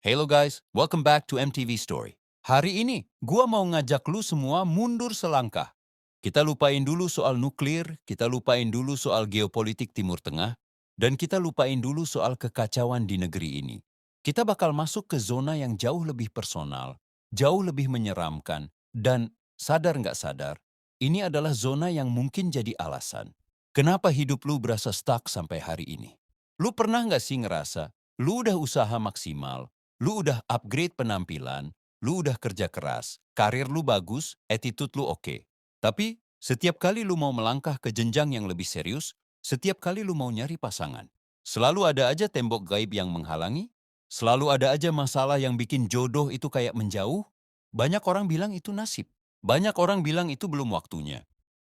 Hello guys, welcome back to MTV Story. Hari ini, gua mau ngajak lu semua mundur selangkah. Kita lupain dulu soal nuklir, kita lupain dulu soal geopolitik Timur Tengah, dan kita lupain dulu soal kekacauan di negeri ini. Kita bakal masuk ke zona yang jauh lebih personal, jauh lebih menyeramkan, dan sadar nggak sadar, ini adalah zona yang mungkin jadi alasan. Kenapa hidup lu berasa stuck sampai hari ini? Lu pernah nggak sih ngerasa, lu udah usaha maksimal, lu udah upgrade penampilan, lu udah kerja keras, karir lu bagus, attitude lu oke. Tapi setiap kali lu mau melangkah ke jenjang yang lebih serius, setiap kali lu mau nyari pasangan, selalu ada aja tembok gaib yang menghalangi, selalu ada aja masalah yang bikin jodoh itu kayak menjauh. Banyak orang bilang itu nasib, banyak orang bilang itu belum waktunya.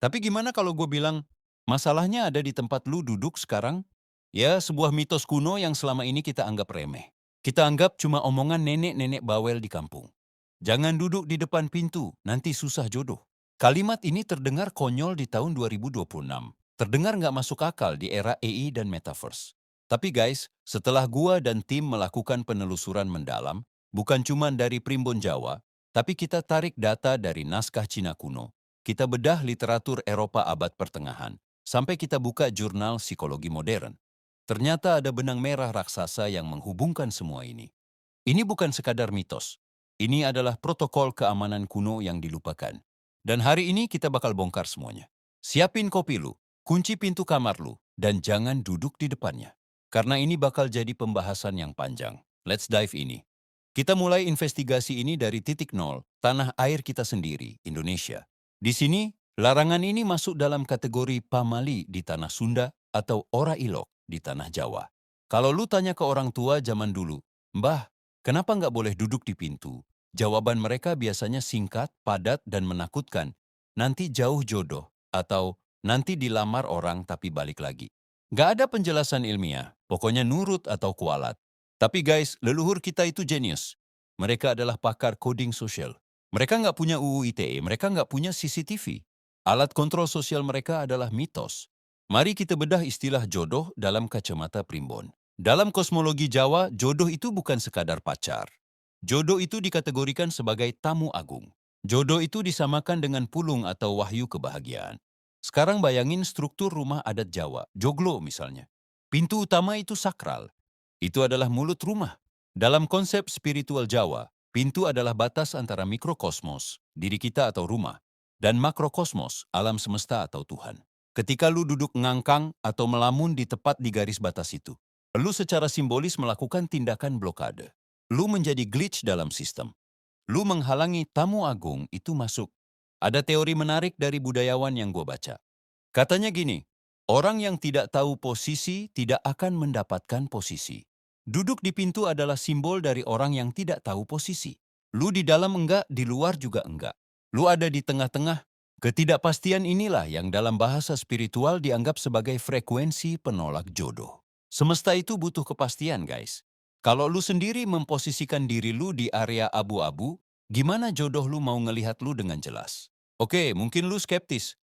Tapi gimana kalau gue bilang, masalahnya ada di tempat lu duduk sekarang? Ya, sebuah mitos kuno yang selama ini kita anggap remeh. Kita anggap cuma omongan nenek-nenek bawel di kampung. Jangan duduk di depan pintu, nanti susah jodoh. Kalimat ini terdengar konyol di tahun 2026. Terdengar nggak masuk akal di era AI dan Metaverse. Tapi guys, setelah gua dan tim melakukan penelusuran mendalam, bukan cuma dari Primbon Jawa, tapi kita tarik data dari naskah Cina kuno. Kita bedah literatur Eropa abad pertengahan, sampai kita buka jurnal psikologi modern. Ternyata ada benang merah raksasa yang menghubungkan semua ini. Ini bukan sekadar mitos. Ini adalah protokol keamanan kuno yang dilupakan. Dan hari ini kita bakal bongkar semuanya. Siapin kopi lu, kunci pintu kamar lu, dan jangan duduk di depannya. Karena ini bakal jadi pembahasan yang panjang. Let's dive ini. Kita mulai investigasi ini dari titik nol, tanah air kita sendiri, Indonesia. Di sini, larangan ini masuk dalam kategori pamali di tanah Sunda atau ora ilok di tanah Jawa. Kalau lu tanya ke orang tua zaman dulu, Mbah, kenapa nggak boleh duduk di pintu? Jawaban mereka biasanya singkat, padat, dan menakutkan. Nanti jauh jodoh, atau nanti dilamar orang tapi balik lagi. Nggak ada penjelasan ilmiah, pokoknya nurut atau kualat. Tapi guys, leluhur kita itu jenius. Mereka adalah pakar coding sosial. Mereka nggak punya UU ITE, mereka nggak punya CCTV. Alat kontrol sosial mereka adalah mitos. Mari kita bedah istilah jodoh dalam kacamata primbon. Dalam kosmologi Jawa, jodoh itu bukan sekadar pacar. Jodoh itu dikategorikan sebagai tamu agung. Jodoh itu disamakan dengan pulung atau wahyu kebahagiaan. Sekarang bayangin struktur rumah adat Jawa, joglo misalnya. Pintu utama itu sakral. Itu adalah mulut rumah. Dalam konsep spiritual Jawa, pintu adalah batas antara mikrokosmos, diri kita atau rumah, dan makrokosmos, alam semesta atau Tuhan. Ketika lu duduk ngangkang atau melamun di tepat di garis batas itu, lu secara simbolis melakukan tindakan blokade. Lu menjadi glitch dalam sistem. Lu menghalangi tamu agung itu masuk. Ada teori menarik dari budayawan yang gue baca. Katanya gini, orang yang tidak tahu posisi tidak akan mendapatkan posisi. Duduk di pintu adalah simbol dari orang yang tidak tahu posisi. Lu di dalam enggak, di luar juga enggak. Lu ada di tengah-tengah. Ketidakpastian inilah yang dalam bahasa spiritual dianggap sebagai frekuensi penolak jodoh. Semesta itu butuh kepastian, guys. Kalau lu sendiri memposisikan diri lu di area abu-abu, gimana jodoh lu mau ngelihat lu dengan jelas? Oke, mungkin lu skeptis.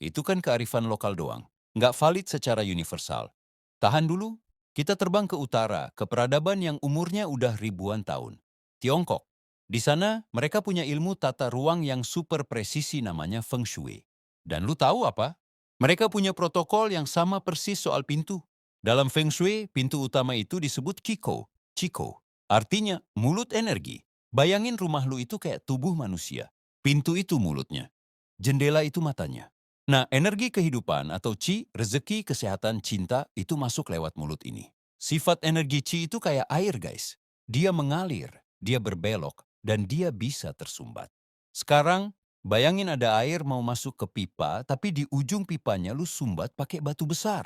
Itu kan kearifan lokal doang. Nggak valid secara universal. Tahan dulu, kita terbang ke utara, ke peradaban yang umurnya udah ribuan tahun. Tiongkok. Di sana, mereka punya ilmu tata ruang yang super presisi namanya Feng Shui. Dan lu tahu apa? Mereka punya protokol yang sama persis soal pintu. Dalam Feng Shui, pintu utama itu disebut Qiko. Qiko. Artinya, mulut energi. Bayangin rumah lu itu kayak tubuh manusia. Pintu itu mulutnya. Jendela itu matanya. Nah, energi kehidupan atau Qi, rezeki, kesehatan, cinta itu masuk lewat mulut ini. Sifat energi Qi itu kayak air, guys. Dia mengalir, dia berbelok, dan dia bisa tersumbat. Sekarang, bayangin ada air mau masuk ke pipa, tapi di ujung pipanya lu sumbat pakai batu besar.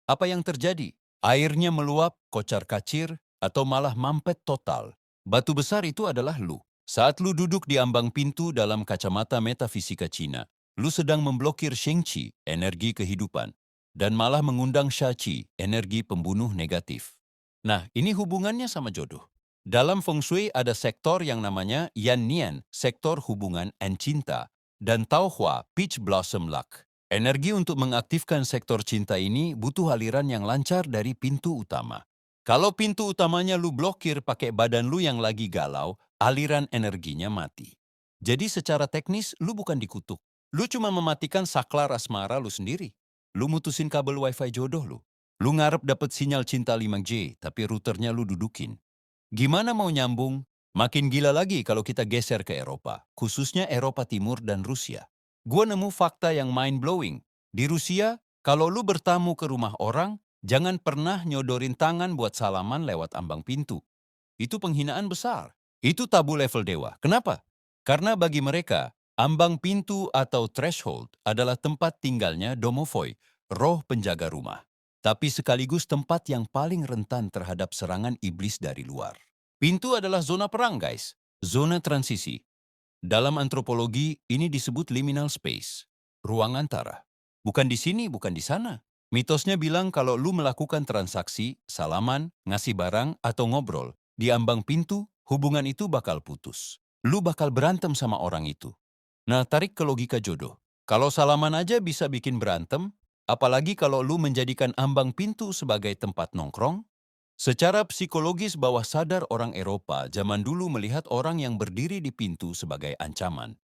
Apa yang terjadi? Airnya meluap, kocar-kacir, atau malah mampet total. Batu besar itu adalah lu. Saat lu duduk di ambang pintu dalam kacamata metafisika Cina, lu sedang memblokir Shengqi, energi kehidupan, dan malah mengundang Shachi, energi pembunuh negatif. Nah, ini hubungannya sama jodoh. Dalam Feng Shui ada sektor yang namanya Yan Nian, sektor hubungan and cinta, dan Tao Hua, Peach Blossom Luck. Energi untuk mengaktifkan sektor cinta ini butuh aliran yang lancar dari pintu utama. Kalau pintu utamanya lu blokir pakai badan lu yang lagi galau, aliran energinya mati. Jadi secara teknis lu bukan dikutuk. Lu cuma mematikan saklar asmara lu sendiri. Lu mutusin kabel wifi jodoh lu. Lu ngarep dapet sinyal cinta 5G, tapi routernya lu dudukin. Gimana mau nyambung? Makin gila lagi kalau kita geser ke Eropa, khususnya Eropa Timur dan Rusia. Gua nemu fakta yang mind-blowing. Di Rusia, kalau lu bertamu ke rumah orang, jangan pernah nyodorin tangan buat salaman lewat ambang pintu. Itu penghinaan besar. Itu tabu level dewa. Kenapa? Karena bagi mereka, ambang pintu atau threshold adalah tempat tinggalnya domovoi, roh penjaga rumah. Tapi sekaligus tempat yang paling rentan terhadap serangan iblis dari luar. Pintu adalah zona perang, guys. Zona transisi. Dalam antropologi, ini disebut liminal space. Ruang antara. Bukan di sini, bukan di sana. Mitosnya bilang kalau lu melakukan transaksi, salaman, ngasih barang, atau ngobrol, di ambang pintu, hubungan itu bakal putus. Lu bakal berantem sama orang itu. Nah, tarik ke logika jodoh. Kalau salaman aja bisa bikin berantem, apalagi kalau lu menjadikan ambang pintu sebagai tempat nongkrong. Secara psikologis bawah sadar orang Eropa zaman dulu melihat orang yang berdiri di pintu sebagai ancaman.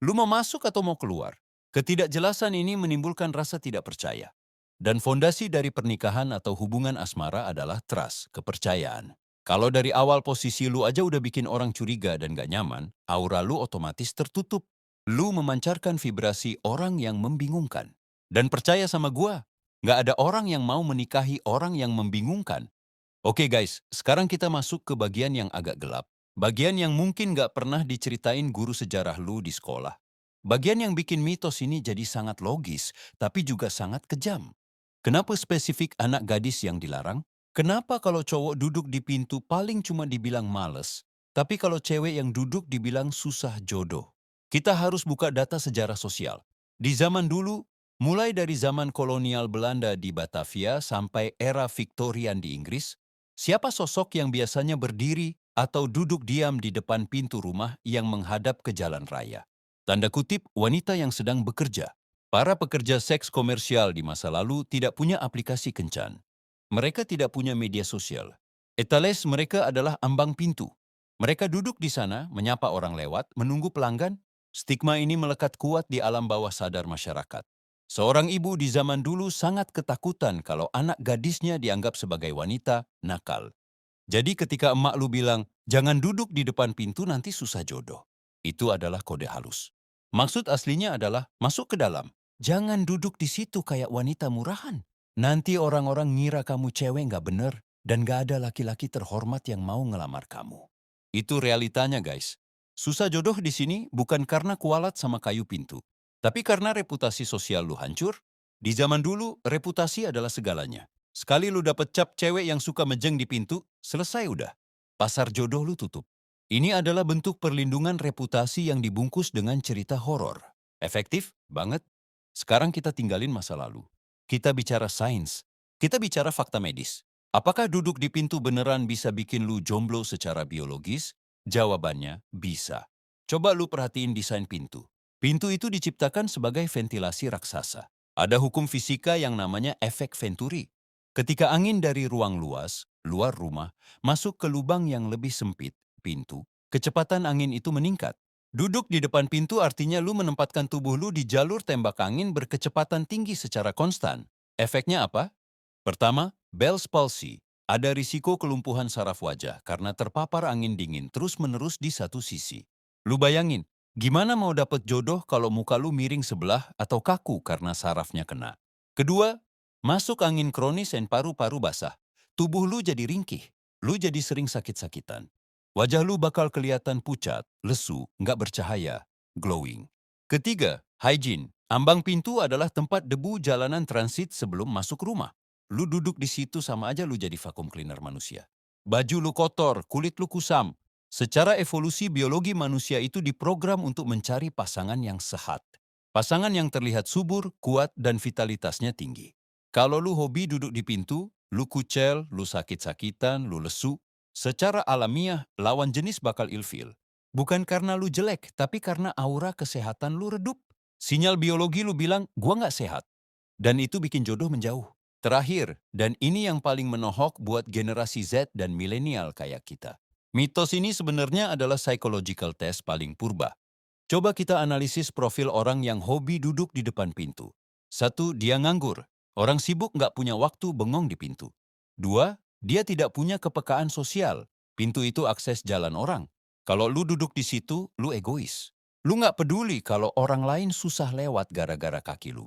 Lu mau masuk atau mau keluar? Ketidakjelasan ini menimbulkan rasa tidak percaya. Dan fondasi dari pernikahan atau hubungan asmara adalah trust, kepercayaan. Kalau dari awal posisi lu aja udah bikin orang curiga dan gak nyaman, aura lu otomatis tertutup. Lu memancarkan vibrasi orang yang membingungkan. Dan percaya sama gua, gak ada orang yang mau menikahi orang yang membingungkan. Oke guys, sekarang kita masuk ke bagian yang agak gelap. Bagian yang mungkin gak pernah diceritain guru sejarah lu di sekolah. Bagian yang bikin mitos ini jadi sangat logis, tapi juga sangat kejam. Kenapa spesifik anak gadis yang dilarang? Kenapa kalau cowok duduk di pintu paling cuma dibilang males, tapi kalau cewek yang duduk dibilang susah jodoh? Kita harus buka data sejarah sosial. Di zaman dulu, mulai dari zaman kolonial Belanda di Batavia sampai era Victorian di Inggris, siapa sosok yang biasanya berdiri atau duduk diam di depan pintu rumah yang menghadap ke jalan raya? Tanda kutip, wanita yang sedang bekerja. Para pekerja seks komersial di masa lalu tidak punya aplikasi kencan. Mereka tidak punya media sosial. Etales mereka adalah ambang pintu. Mereka duduk di sana, menyapa orang lewat, menunggu pelanggan. Stigma ini melekat kuat di alam bawah sadar masyarakat. Seorang ibu di zaman dulu sangat ketakutan kalau anak gadisnya dianggap sebagai wanita nakal. Jadi ketika emak lu bilang, jangan duduk di depan pintu nanti susah jodoh. Itu adalah kode halus. Maksud aslinya adalah masuk ke dalam. Jangan duduk di situ kayak wanita murahan. Nanti orang-orang ngira kamu cewek nggak bener dan nggak ada laki-laki terhormat yang mau ngelamar kamu. Itu realitanya guys. Susah jodoh di sini bukan karena kualat sama kayu pintu. Tapi karena reputasi sosial lu hancur. Di zaman dulu, reputasi adalah segalanya. Sekali lu dapet cap cewek yang suka mejeng di pintu, selesai udah. Pasar jodoh lu tutup. Ini adalah bentuk perlindungan reputasi yang dibungkus dengan cerita horor. Efektif? Banget. Sekarang kita tinggalin masa lalu. Kita bicara sains. Kita bicara fakta medis. Apakah duduk di pintu beneran bisa bikin lu jomblo secara biologis? Jawabannya, bisa. Coba lu perhatiin desain pintu. Pintu itu diciptakan sebagai ventilasi raksasa. Ada hukum fisika yang namanya efek Venturi. Ketika angin dari ruang luas, luar rumah, masuk ke lubang yang lebih sempit, pintu, kecepatan angin itu meningkat. Duduk di depan pintu artinya lu menempatkan tubuh lu di jalur tembak angin berkecepatan tinggi secara konstan. Efeknya apa? Pertama, Bell's palsy. Ada risiko kelumpuhan saraf wajah karena terpapar angin dingin terus-menerus di satu sisi. Lu bayangin, gimana mau dapet jodoh kalau muka lu miring sebelah atau kaku karena sarafnya kena? Kedua, masuk angin kronis dan paru-paru basah. Tubuh lu jadi ringkih. Lu jadi sering sakit-sakitan. Wajah lu bakal kelihatan pucat, lesu, nggak bercahaya, glowing. Ketiga, hygiene. Ambang pintu adalah tempat debu jalanan transit sebelum masuk rumah. Lu duduk di situ sama aja lu jadi vacuum cleaner manusia. Baju lu kotor, kulit lu kusam. Secara evolusi biologi manusia itu diprogram untuk mencari pasangan yang sehat. Pasangan yang terlihat subur, kuat, dan vitalitasnya tinggi. Kalau lu hobi duduk di pintu, lu kucel, lu sakit-sakitan, lu lesu, secara alamiah lawan jenis bakal ilfil. Bukan karena lu jelek, tapi karena aura kesehatan lu redup. Sinyal biologi lu bilang, gua nggak sehat. Dan itu bikin jodoh menjauh. Terakhir, dan ini yang paling menohok buat generasi Z dan milenial kayak kita. Mitos ini sebenarnya adalah psychological test paling purba. Coba kita analisis profil orang yang hobi duduk di depan pintu. Satu, dia nganggur. Orang sibuk nggak punya waktu bengong di pintu. Dua, dia tidak punya kepekaan sosial. Pintu itu akses jalan orang. Kalau lu duduk di situ, lu egois. Lu nggak peduli kalau orang lain susah lewat gara-gara kaki lu.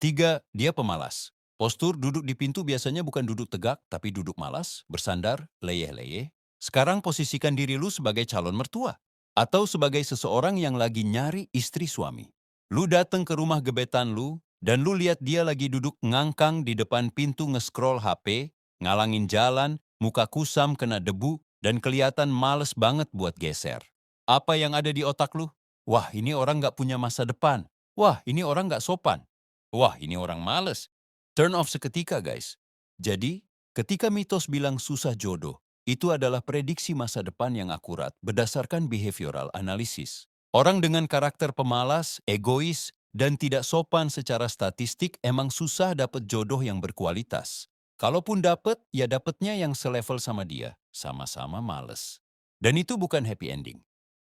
Tiga, dia pemalas. Postur duduk di pintu biasanya bukan duduk tegak, tapi duduk malas, bersandar, leyeh-leyeh. Sekarang posisikan diri lu sebagai calon mertua. Atau sebagai seseorang yang lagi nyari istri suami. Lu datang ke rumah gebetan lu, dan lu lihat dia lagi duduk ngangkang di depan pintu nge-scroll HP, ngalangin jalan, muka kusam kena debu, dan kelihatan males banget buat geser. Apa yang ada di otak lu? Wah, ini orang nggak punya masa depan. Wah, ini orang nggak sopan. Wah, ini orang males. Turn off seketika, guys. Jadi, ketika mitos bilang susah jodoh, itu adalah prediksi masa depan yang akurat berdasarkan behavioral analysis. Orang dengan karakter pemalas, egois, dan tidak sopan secara statistik emang susah dapat jodoh yang berkualitas. Kalaupun dapat, ya dapatnya yang selevel sama dia, sama-sama males. Dan itu bukan happy ending.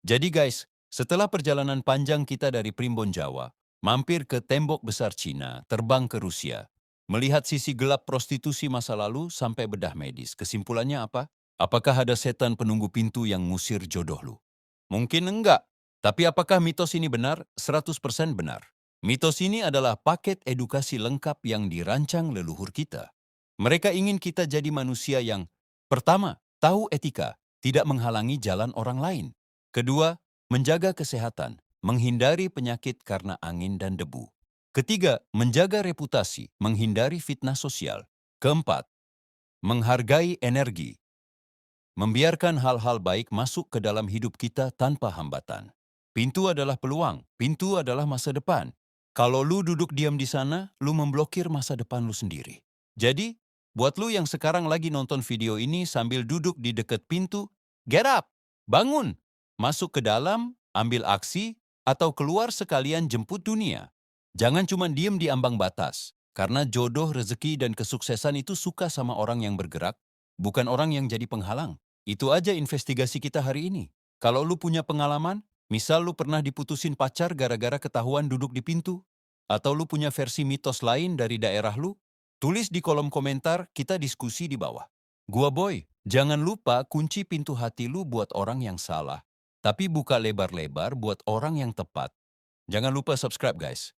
Jadi guys, setelah perjalanan panjang kita dari Primbon Jawa, mampir ke tembok besar Cina, terbang ke Rusia, melihat sisi gelap prostitusi masa lalu sampai bedah medis, kesimpulannya apa? Apakah ada setan penunggu pintu yang ngusir jodoh lu? Mungkin enggak. Tapi apakah mitos ini benar? 100% benar. Mitos ini adalah paket edukasi lengkap yang dirancang leluhur kita. Mereka ingin kita jadi manusia yang, pertama, tahu etika, tidak menghalangi jalan orang lain. Kedua, menjaga kesehatan, menghindari penyakit karena angin dan debu. Ketiga, menjaga reputasi, menghindari fitnah sosial. Keempat, menghargai energi, membiarkan hal-hal baik masuk ke dalam hidup kita tanpa hambatan. Pintu adalah peluang, pintu adalah masa depan. Kalau lu duduk diam di sana, lu memblokir masa depan lu sendiri. Jadi, buat lu yang sekarang lagi nonton video ini sambil duduk di dekat pintu, get up, bangun, masuk ke dalam, ambil aksi, atau keluar sekalian jemput dunia. Jangan cuma diem di ambang batas, karena jodoh, rezeki, dan kesuksesan itu suka sama orang yang bergerak, bukan orang yang jadi penghalang. Itu aja investigasi kita hari ini. Kalau lu punya pengalaman, misal lu pernah diputusin pacar gara-gara ketahuan duduk di pintu, atau lu punya versi mitos lain dari daerah lu, tulis di kolom komentar, kita diskusi di bawah. Gua Boy, jangan lupa kunci pintu hati lu buat orang yang salah, tapi buka lebar-lebar buat orang yang tepat. Jangan lupa subscribe guys.